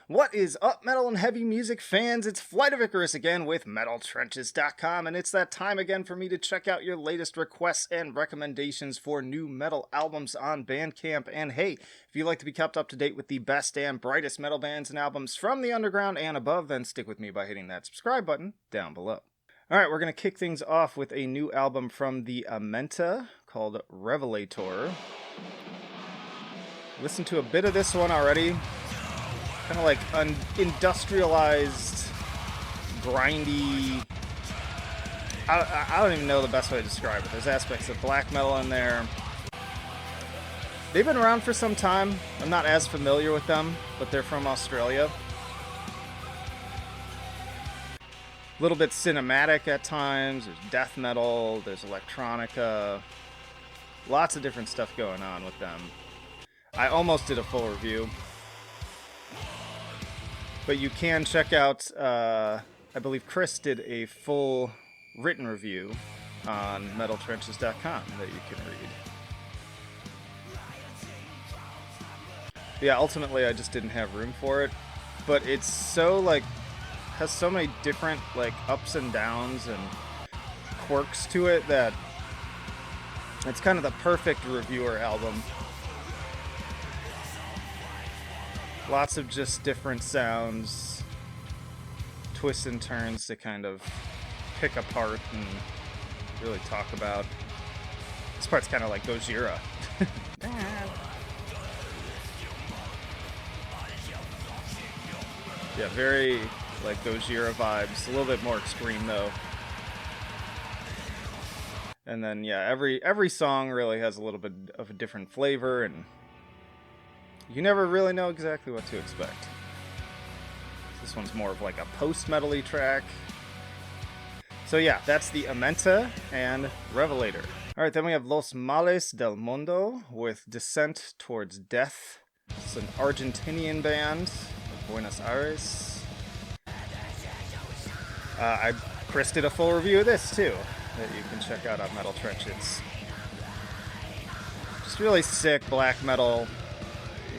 What is up, metal and heavy music fans? It's Flight of Icarus again with MetalTrenches.com, and it's that time again for me to check out your latest requests and recommendations for new metal albums on Bandcamp. And hey, if you'd like to be kept up to date with the best and brightest metal bands and albums from the underground and above, then stick with me by hitting that subscribe button down below. Alright, we're going to kick things off with a new album from the Amenta called Revelator. Listened to a bit of this one already. Kind of like industrialized, grindy. I don't even know the best way to describe it. There's aspects of black metal in there. They've been around for some time. I'm not as familiar with them, but they're from Australia. A little bit cinematic at times. There's death metal. There's electronica. Lots of different stuff going on with them. I almost did a full review. But you can check out, I believe Chris did a full written review on MetalTrenches.com that you can read. Yeah, ultimately I just didn't have room for it. But it's so, has so many different, ups and downs and quirks to it that it's kind of the perfect reviewer album. Lots of just different sounds, twists and turns to kind of pick apart and really talk about. This part's kind of like 𝕮𝖍𝖼𝖵. Yeah, very like 𝕮𝖍𝖼𝖵 vibes. A little bit more extreme though. And then yeah, every song really has a little bit of a different flavor, and you never really know exactly what to expect. This one's more of like a post-metal-y track. So yeah, that's the Amenta and Revelator. Alright, then we have Los Males del Mundo with Descent Towards Death. It's an Argentinian band of Buenos Aires. Chris did a full review of this too, that you can check out on Metal Trenches. Just really sick black metal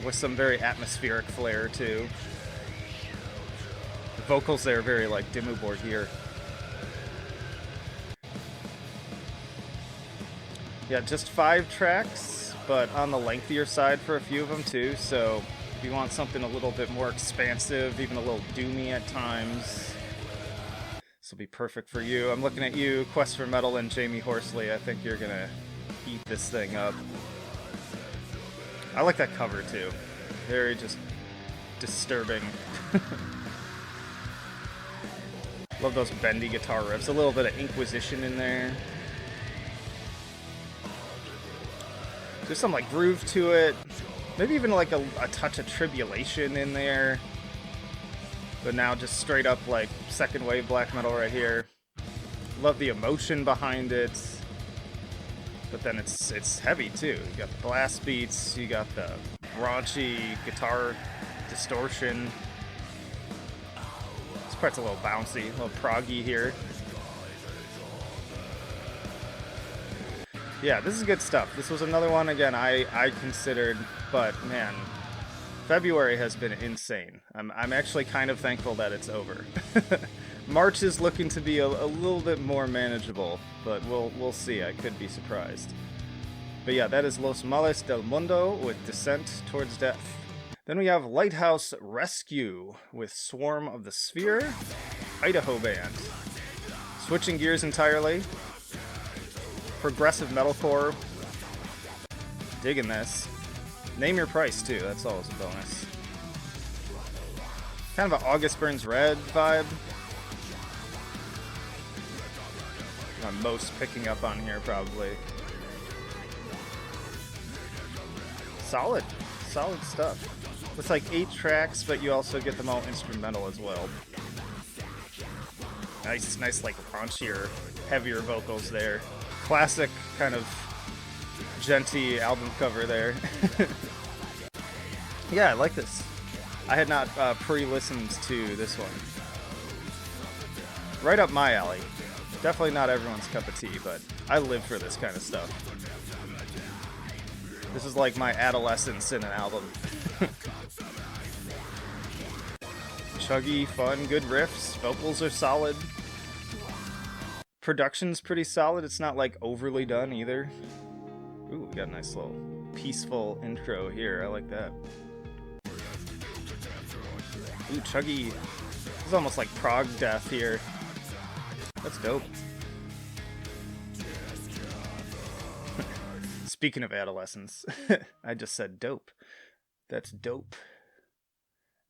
with some very atmospheric flair too. The vocals there are very like 𝕮𝖍𝖵𝖆. Yeah, just 5 tracks, but on the lengthier side for a few of them too, so if you want something a little bit more expansive, even a little doomy at times, this will be perfect for you. I'm looking at you, Quest for Metal and Jamie Horsley. I think you're gonna eat this thing up. I like that cover too. Very just disturbing. Love those bendy guitar riffs. A little bit of Inquisition in there. There's some like groove to it. Maybe even like a touch of Tribulation in there. But now just straight up like second wave black metal right here. Love the emotion behind it. But then it's heavy too. You got the blast beats, you got the raunchy guitar distortion. This part's a little bouncy, a little proggy here. Yeah, this is good stuff. This was another one, again, I considered, but man, February has been insane. I'm actually kind of thankful that it's over. March is looking to be a little bit more manageable, but we'll see. I could be surprised. But yeah, that is Los Males del Mundo with Descent Towards Death. Then we have Lighthouse Rescue with Swarm of the Sphere, Idaho band. Switching gears entirely. Progressive metalcore. Digging this. Name your price too, that's always a bonus. Kind of an August Burns Red vibe. I'm most picking up on here probably. Solid stuff. It's like 8 tracks, but you also get them all instrumental as well. Nice like raunchier, heavier vocals there. Classic kind of genty album cover there. Yeah, I like this. I had not pre-listened to this one. Right up my alley. Definitely not everyone's cup of tea, but I live for this kind of stuff. This is like my adolescence in an album. chuggy, fun, good riffs. Vocals are solid. Production's pretty solid. It's not like overly done either. Ooh, we got a nice little peaceful intro here. I like that. Ooh, chuggy. It's almost like prog death here. That's dope. Speaking of adolescence, I just said dope. That's dope.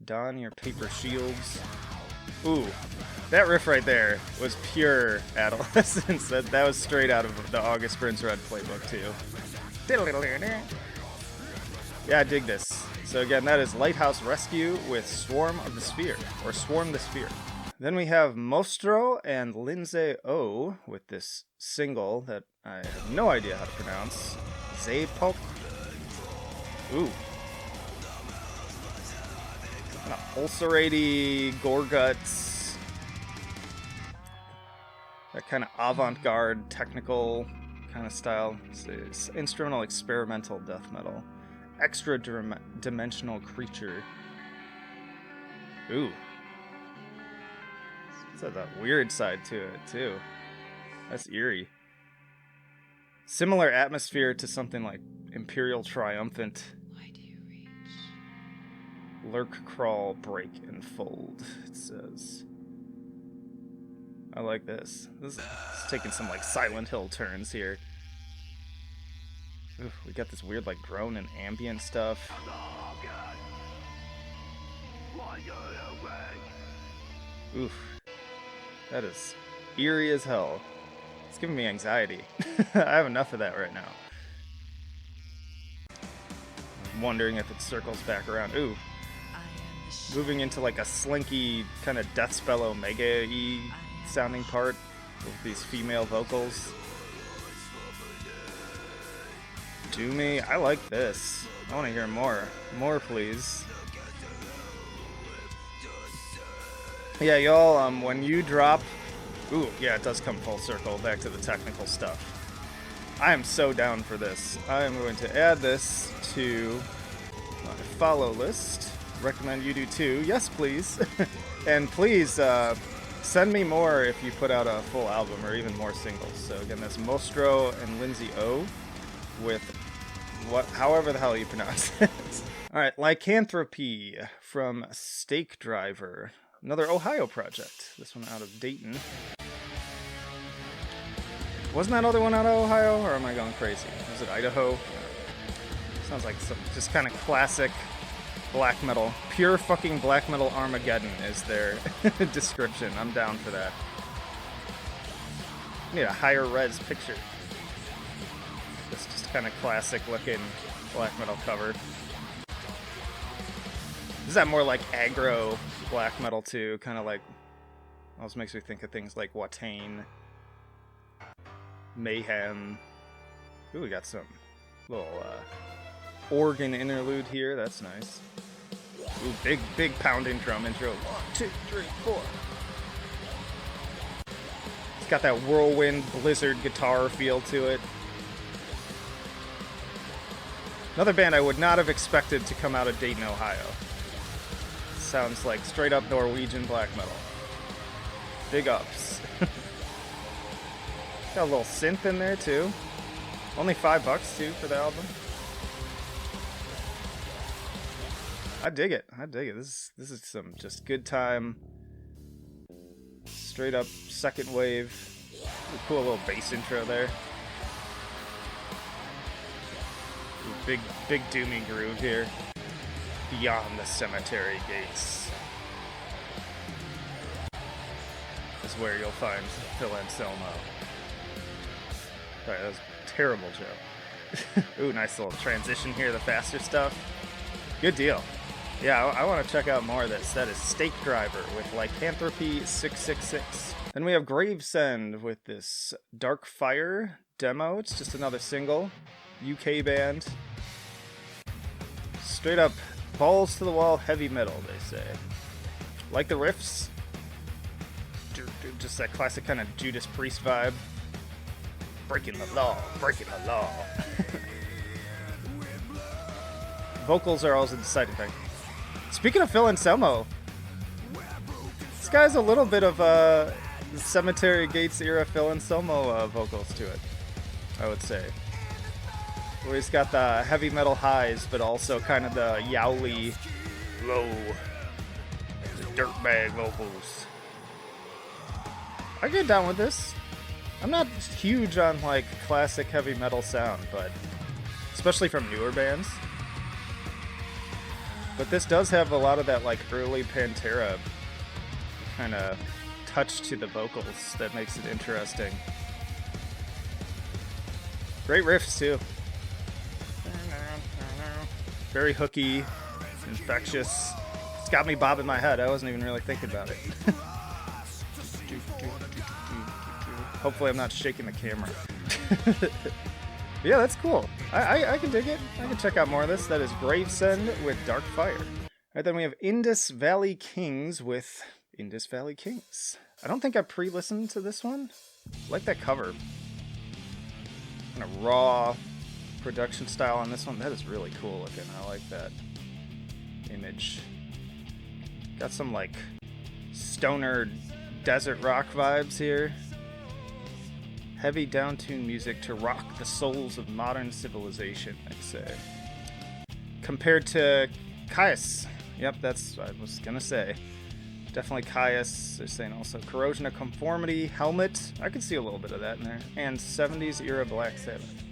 Don your paper shields. Ooh, that riff right there was pure adolescence. That was straight out of the August Burns Red playbook too. Yeah, I dig this. So again, that is Lighthouse Rescue with Swarm of the Sphere, or Swarm the Sphere. Then we have MOSTRO and 𝕮𝖍𝖆 with this single that I have no idea how to pronounce. Xahpoc. Ooh. Kind of ulceraty, gore guts. That kind of avant-garde, technical kind of style. It's instrumental experimental death metal. Extra dimensional creature. Ooh. It's got that weird side to it, too. That's eerie. Similar atmosphere to something like Imperial Triumphant. Why do you reach? Lurk, crawl, break, and fold, it says. I like this. This is taking some like Silent Hill turns here. Oof, we got this weird like drone and ambient stuff. Oof. That is eerie as hell. It's giving me anxiety. I have enough of that right now. I'm wondering if it circles back around. Ooh. Moving into like a slinky kind of 𝕮𝖍𝖵 sounding part with these female vocals. Doomy, I like this. I want to hear more. More, please. Yeah, y'all, when you drop... Ooh, yeah, it does come full circle back to the technical stuff. I am so down for this. I am going to add this to my follow list. Recommend you do too. Yes, please. And please, send me more if you put out a full album or even more singles. So again, that's MOSTRO and 𝕮𝖍𝖆 with however the hell you pronounce it. Alright, Lycanthropy from Stake Driver. Another Ohio project. This one out of Dayton. Wasn't that other one out of Ohio, or am I going crazy? Was it Idaho? Sounds like some just kind of classic black metal. Pure fucking black metal Armageddon is their description. I'm down for that. Need a higher res picture. This just kind of classic looking black metal cover. Is that more like aggro black metal too? Kind of like, almost makes me think of things like Watain, Mayhem. Ooh, we got some little organ interlude here. That's nice. Ooh, big pounding drum intro. 1, 2, 3, 4. It's got that whirlwind blizzard guitar feel to it. Another band I would not have expected to come out of Dayton, Ohio. Sounds like straight up Norwegian black metal. Big ups. Got a little synth in there too. Only $5 too for the album. I dig it. I dig it. This is some just good time. Straight up second wave. Cool little bass intro there. Ooh, big doomy groove here. Beyond the cemetery gates is where you'll find Phil Anselmo. Sorry, that was a terrible joke. Ooh, nice little transition here, the faster stuff. Good deal. Yeah, I want to check out more of this. That is Stake Driver with Lycanthropy 666. Then we have Gravesend with this Dark Fire demo. It's just another single. UK band. Straight up balls to the wall heavy metal, they say. Like the riffs. Just that classic kind of Judas Priest vibe. Breaking the law, breaking the law. Vocals are always a deciding thing. Speaking of Phil Anselmo, This guy's a little bit of Cemetery Gates era Phil Anselmo vocals to it, I would say. Where he's got the heavy metal highs, but also kind of the yowly, low, dirtbag vocals. I get down with this. I'm not huge on like classic heavy metal sound, but especially from newer bands. But this does have a lot of that like early Pantera kind of touch to the vocals that makes it interesting. Great riffs too. Very hooky, infectious. It's got me bobbing my head. I wasn't even really thinking about it. Hopefully I'm not shaking the camera. Yeah, that's cool. I can dig it. I can check out more of this. That is Gravesend with Dark Fire. Alright, then we have Indus Valley Kings with Indus Valley Kings. I don't think I pre-listened to this one. I like that cover. Kind of raw production style on this one. That is really cool looking. I like that image. Got some like stoner desert rock vibes here. Heavy downtuned music to rock the souls of modern civilization, I'd say. Compared to 𝕮𝖍𝖆. Yep, that's what I was gonna say. Definitely 𝕮𝖍𝖆. They're saying also Corrosion of Conformity, Helvete. I could see a little bit of that in there. And 70s era Black Sabbath.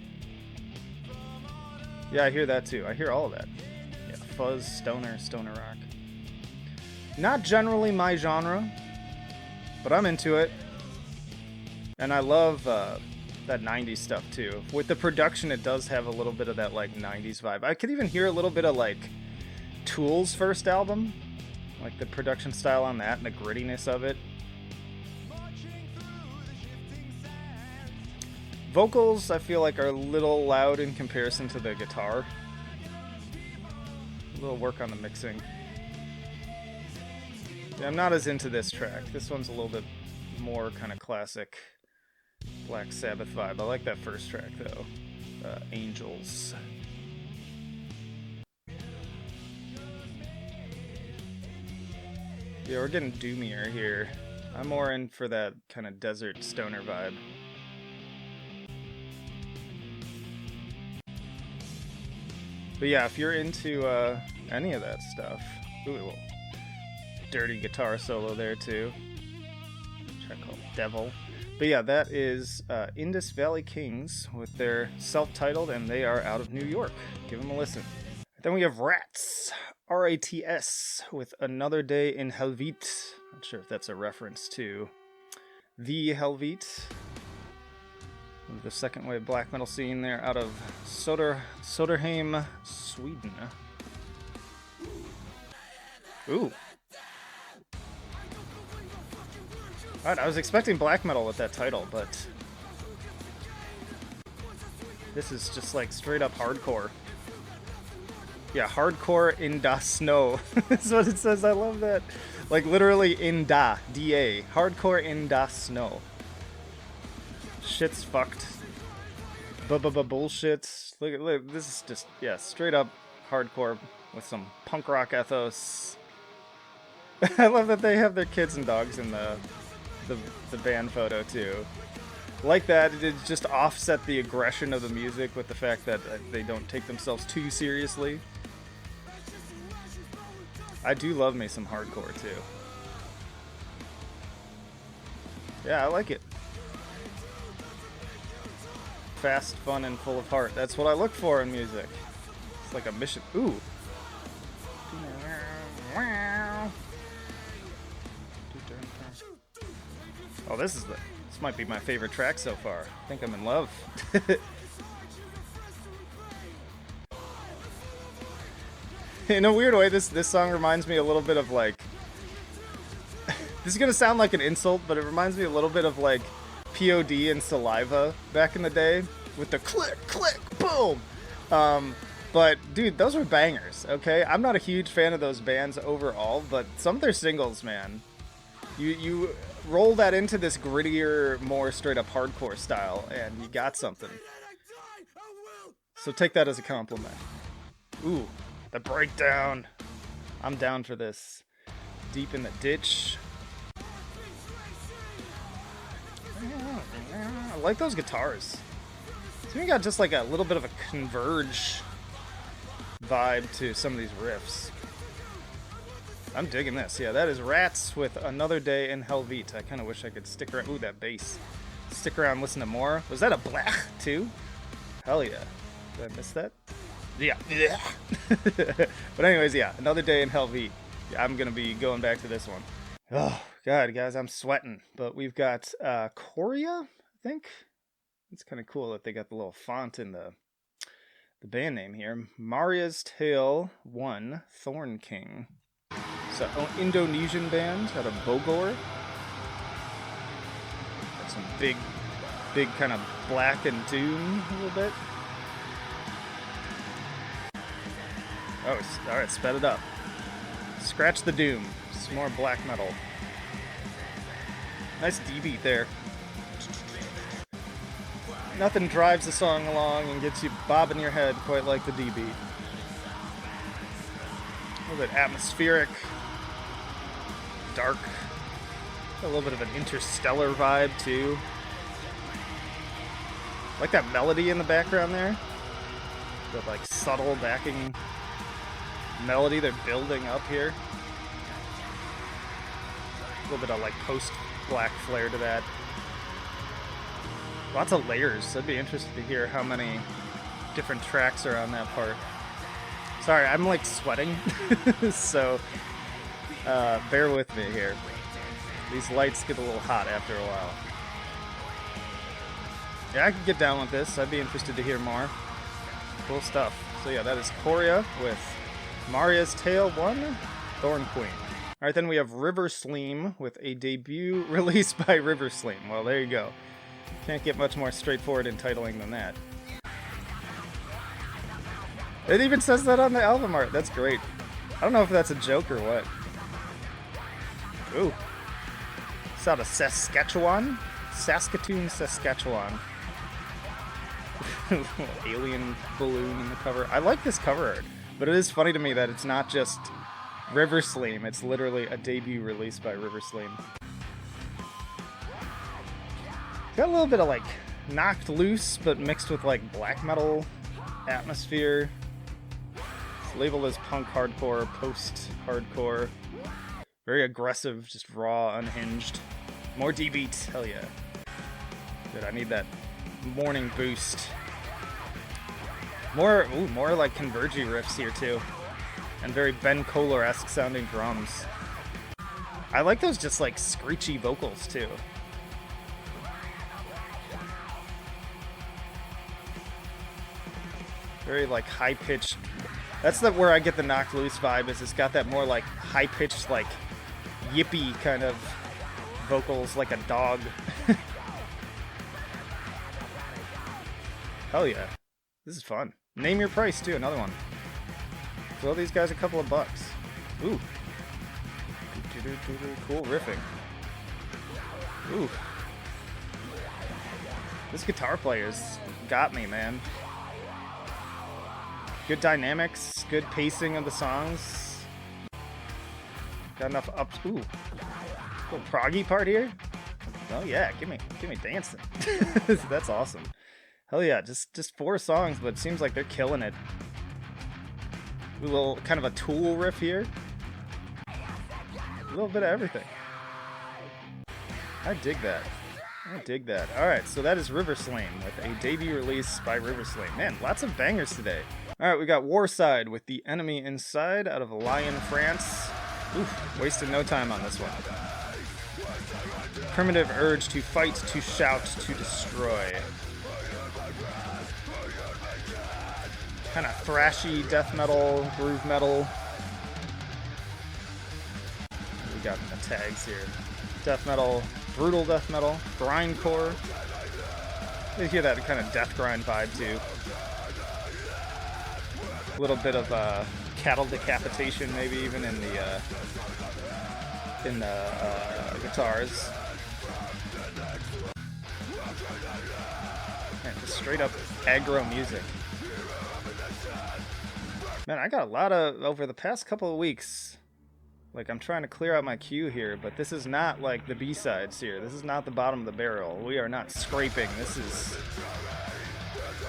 Yeah, I hear that too. I hear all of that. Yeah, fuzz, stoner rock. Not generally my genre, but I'm into it. And I love that 90s stuff too. With the production, it does have a little bit of that like 90s vibe. I could even hear a little bit of like Tool's first album. Like the production style on that and the grittiness of it. Vocals, I feel like, are a little loud in comparison to the guitar. A little work on the mixing. Yeah, I'm not as into this track. This one's a little bit more kind of classic Black Sabbath vibe. I like that first track though. Angels. Yeah, we're getting doomier here. I'm more in for that kind of desert stoner vibe. But yeah, if you're into any of that stuff, ooh, dirty guitar solo there too. Track called Devil. But yeah, that is Indus Valley Kings with their self-titled, and they are out of New York. Give them a listen. Then we have R.A.T.S. R.A.T.S. with Another Day in Helvete. Not sure if that's a reference to 𝕮𝖍𝖆, the second wave black metal scene there out of Söderhamn, Sweden. Ooh. Alright, I was expecting black metal with that title, but this is just like straight up hardcore. Yeah, hardcore in da snow. That's what it says. I love that. Like literally in da, D-A. Hardcore in da snow. Shit's fucked. Bullshit. Look, this is just, yeah, straight up hardcore with some punk rock ethos. I love that they have their kids and dogs in the band photo too. Like that, it just offset the aggression of the music with the fact that they don't take themselves too seriously. I do love me some hardcore too. Yeah, I like it. Fast, fun, and full of heart. That's what I look for in music. It's like a mission. Ooh. Oh, this might be my favorite track so far. I think I'm in love. In a weird way, this song reminds me a little bit of like... This is gonna sound like an insult, but it reminds me a little bit of like POD and Saliva back in the day with the click, click, boom. But dude, those were bangers. Okay, I'm not a huge fan of those bands overall, but some of their singles, man, you roll that into this grittier, more straight up hardcore style, and you got something. So take that as a compliment. Ooh, the breakdown. I'm down for this. Deep in the Ditch. I like those guitars. So we got just like a little bit of a converge vibe to some of these riffs. I'm digging this. Yeah, that is R.A.T.S with Another Day in Helvete. I kind of wish I could stick around. Ooh, that bass. Stick around, listen to more. Was that a blech too? Hell yeah. Did I miss that? Yeah. But anyways, yeah, Another Day in Helvete. Yeah, I'm going to be going back to this one. Oh, God, guys, I'm sweating. But we've got Korea, I think. It's kind of cool that they got the little font in the band name here. Maria's Tale 1, Thorn King. It's an Indonesian band out of Bogor. Got some big kind of black and doom a little bit. Oh, alright, sped it up. Scratch the doom. Some more black metal. Nice D beat there. Nothing drives the song along and gets you bobbing your head quite like the D beat. A little bit atmospheric, dark, a little bit of an interstellar vibe too. Like that melody in the background there. The like subtle backing melody they're building up here. A little bit of like post-black flair to that. Lots of layers. I'd be interested to hear how many different tracks are on that part. Sorry, I'm like sweating, so bear with me here. These lights get a little hot after a while. Yeah, I could get down with this. I'd be interested to hear more. Cool stuff. So yeah, that is Korea with Maria's Tale 1, Thorn Queen. Alright, then we have Riversleem with a debut release by Riversleem. Well, there you go. Can't get much more straightforward entitling than that. It even says that on the album art. That's great. I don't know if that's a joke or what. Ooh. It's out of Saskatchewan? Saskatoon, Saskatchewan. Little alien balloon in the cover. I like this cover art, but it is funny to me that it's not just Riversleem. It's literally a debut release by Riversleem. Got a little bit of like Knocked Loose, but mixed with like black metal atmosphere. It's labeled as punk hardcore, post-hardcore. Very aggressive, just raw, unhinged. More D-beat, hell yeah. Good, I need that morning boost. More like convergy riffs here too. And very Ben Kohler-esque sounding drums. I like those just like screechy vocals too. Very like high-pitched. That's where I get the Knocked Loose vibe, is it's got that more like high-pitched, like yippy kind of vocals, like a dog. Hell yeah. This is fun. Name Your Price too, another one. Throw these guys a couple of bucks. Ooh. Cool riffing. Ooh. This guitar player's got me, man. Good dynamics, good pacing of the songs. Got enough ups. Ooh. Little proggy part here. Oh yeah, give me dancing. That's awesome. Hell yeah, just 4 songs, but it seems like they're killing it. A little kind of a Tool riff here. A little bit of everything. I dig that. I dig that. Alright, so that is Riversleem with a debut release by Riversleem. Man, lots of bangers today. Alright, we got Warside with The Enemy Inside out of Lyon, France. Oof, wasted no time on this one. Primitive urge to fight, to shout, to destroy. Kind of thrashy death metal, groove metal. We got the tags here. Death metal, brutal death metal, grindcore. You hear that kind of death grind vibe too. A little bit of cattle decapitation, maybe even in the guitars. Man, just straight up aggro music. Man, I got a lot of, over the past couple of weeks, Like, I'm trying to clear out my queue here, but this is not like the B-sides here. This is not the bottom of the barrel. We are not scraping. This is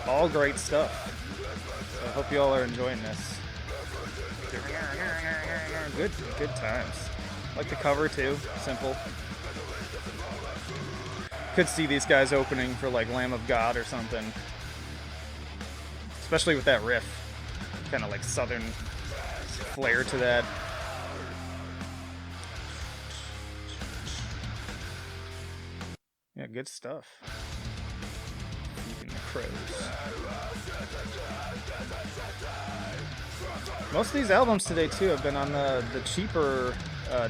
all great stuff. So I hope you all are enjoying this. Good times. Like the cover too, simple. Could see these guys opening for like Lamb of God or something. Especially with that riff. Kind of like southern flair to that. Yeah, good stuff. Feeding the crows. Most of these albums today too have been on the cheaper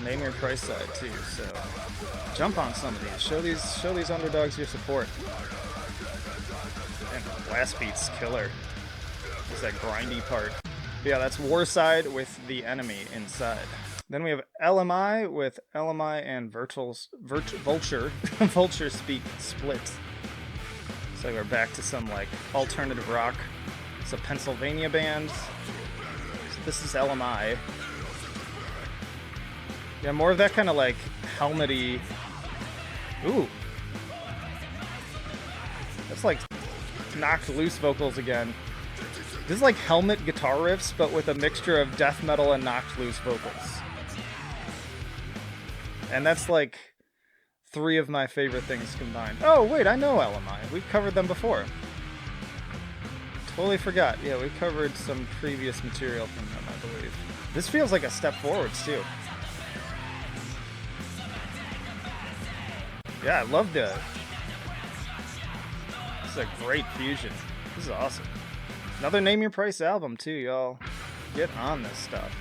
name your price side too, so jump on some of these. Show these underdogs your support. And the blast beat's killer. It's that grindy part. But yeah, that's Warside with the enemy inside. Then we have LMI with LMI and Vulture Speak Split. So we're back to some like alternative rock. It's a Pennsylvania band. So this is LMI. Yeah, more of that kind of like helmety. Ooh. That's like knocked loose vocals again. This is like helmet guitar riffs, but with a mixture of death metal and knocked loose vocals. And that's like 3 of my favorite things combined. Oh, wait, I know LMI. We've covered them before. Totally forgot. Yeah, we covered some previous material from them, I believe. This feels like a step forwards, too. Yeah, I love the... This is a great fusion. This is awesome. Another Name Your Price album, too, y'all. Get on this stuff.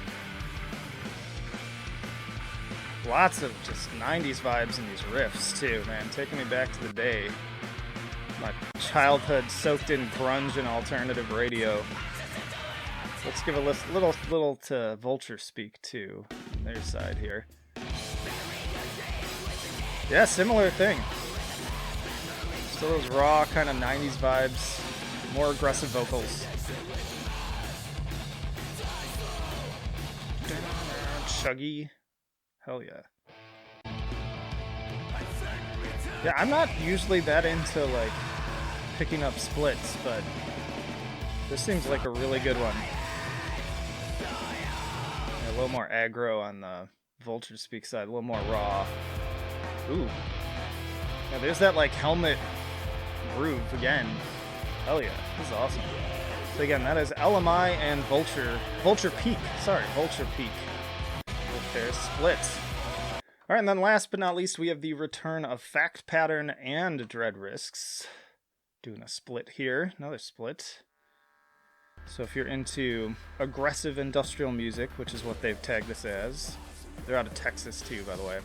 Lots of just 90s vibes in these riffs, too, man. Taking me back to the day. My childhood soaked in grunge and alternative radio. Let's give a little to Vulture Speak, too. Their side here. Yeah, similar thing. Still those raw kind of 90s vibes. More aggressive vocals. Chuggy. Hell yeah. Yeah, I'm not usually that into like picking up splits, but this seems like a really good one. Yeah, a little more aggro on the Vulture Speak side, a little more raw. Ooh. Yeah, there's that like helmet groove again. Hell yeah, this is awesome. So again, that is LMI and Vulturepeak with their splits. Alright, and then last but not least, we have the return of Fact Pattern and 𝕮𝖍𝖔𝖗𝖎𝖆. Doing a split here, another split. So if you're into aggressive industrial music, which is what they've tagged this as, they're out of Texas too, by the way.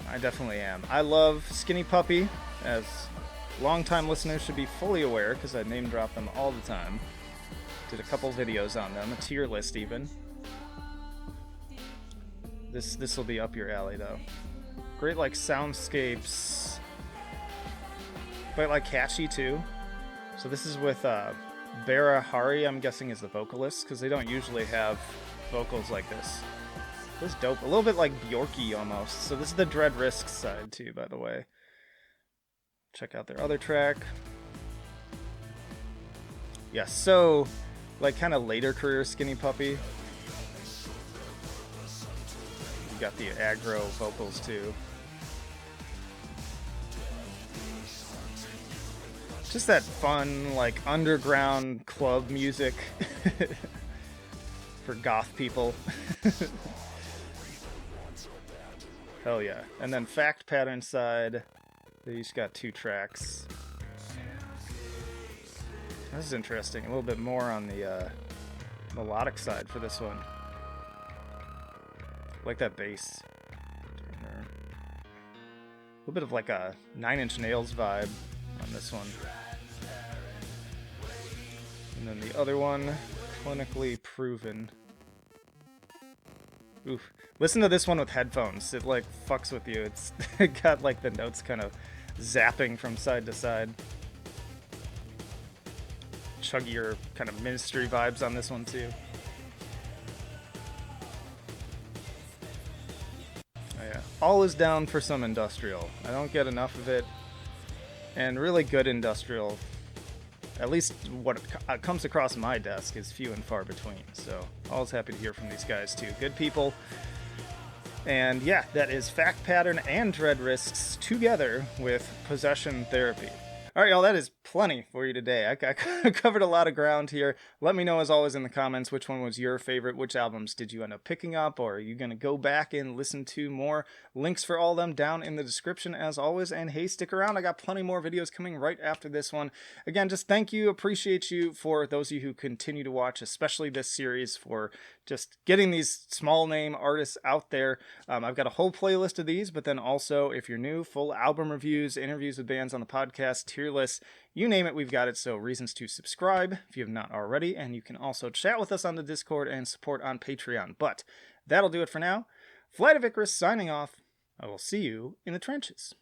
I definitely am. I love Skinny Puppy, as longtime listeners should be fully aware, because I name drop them all the time. Did a couple videos on them, a tier list even. This will be up your alley though. Great like soundscapes, quite like catchy too. So this is with 𝕮𝖍𝖔𝖗𝖆, I'm guessing is the vocalist, because they don't usually have vocals like this. This is dope. A little bit like Bjorky almost. So this is the 𝕮𝖍𝖔𝖗𝑆 side too, by the way. Check out their other track. Yeah, so like kind of later career Skinny Puppy. You got the aggro vocals too. Just that fun, like underground club music for goth people. Hell yeah. And then Fact Pattern side, they each got 2 tracks. This is interesting. A little bit more on the melodic side for this one. Like that bass. A little bit of like a 9 Inch Nails vibe on this one. And then the other one, Clinically Proven. Oof. Listen to this one with headphones. It like fucks with you. It's got like the notes kind of zapping from side to side. Chuggier kind of ministry vibes on this one too. always down for some industrial. I don't get enough of it. And really good industrial, at least what comes across my desk, is few and far between. So always happy to hear from these guys too. Good people. And yeah, that is Fact Pattern and Dread Risks together with Possession Therapy. All right, y'all, that is plenty for you today. I covered a lot of ground here. Let me know, as always, in the comments which one was your favorite. Which albums did you end up picking up, or are you going to go back and listen to more? Links for all of them down in the description, as always. And hey, stick around. I got plenty more videos coming right after this one. Again, just thank you. Appreciate you for those of you who continue to watch, especially this series, for just getting these small name artists out there. I've got a whole playlist of these, but then also, if you're new, full album reviews, interviews with bands on the podcast, tier lists, you name it, we've got it. So reasons to subscribe if you have not already, and you can also chat with us on the Discord and support on Patreon. But that'll do it for now. Flight of Icarus signing off. I will see you in the trenches.